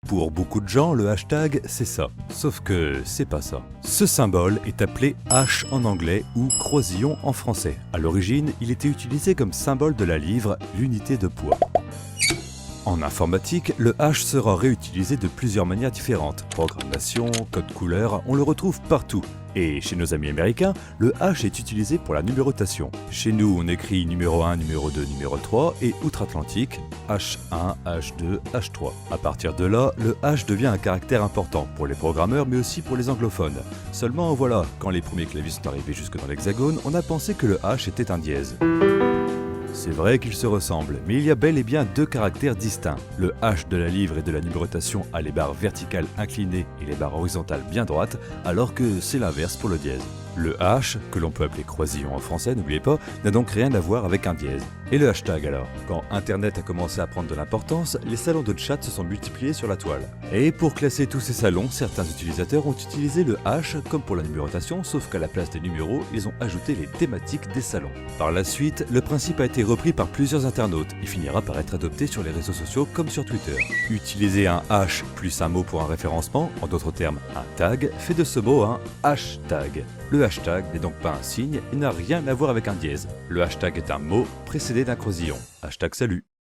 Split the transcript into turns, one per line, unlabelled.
Pour beaucoup de gens, le hashtag, c'est ça. Sauf que c'est pas ça. Ce symbole est appelé H en anglais ou croisillon en français. À l'origine, il était utilisé comme symbole de la livre, l'unité de poids. En informatique, le H sera réutilisé de plusieurs manières différentes. Programmation, code couleur, on le retrouve partout. Et chez nos amis américains, le H est utilisé pour la numérotation. Chez nous, on écrit numéro 1, numéro 2, numéro 3 et outre-Atlantique, H1, H2, H3. À partir de là, le H devient un caractère important pour les programmeurs mais aussi pour les anglophones. Seulement voilà, quand les premiers claviers sont arrivés jusque dans l'hexagone, on a pensé que le H était un dièse. C'est vrai qu'ils se ressemblent, mais il y a bel et bien deux caractères distincts. Le H de la livre et de la numérotation a les barres verticales inclinées et les barres horizontales bien droites, alors que c'est l'inverse pour le dièse. Le H, que l'on peut appeler croisillon en français, n'oubliez pas, n'a donc rien à voir avec un dièse. Et le hashtag alors? Quand Internet a commencé à prendre de l'importance, les salons de chat se sont multipliés sur la toile. Et pour classer tous ces salons, certains utilisateurs ont utilisé le H comme pour la numérotation, sauf qu'à la place des numéros, ils ont ajouté les thématiques des salons. Par la suite, le principe a été repris par plusieurs internautes et finira par être adopté sur les réseaux sociaux comme sur Twitter. Utiliser un H plus un mot pour un référencement, en d'autres termes un tag, fait de ce mot un hashtag. Le hashtag n'est donc pas un signe et n'a rien à voir avec un dièse. Le hashtag est un mot précédé d'un croisillon. Hashtag salut.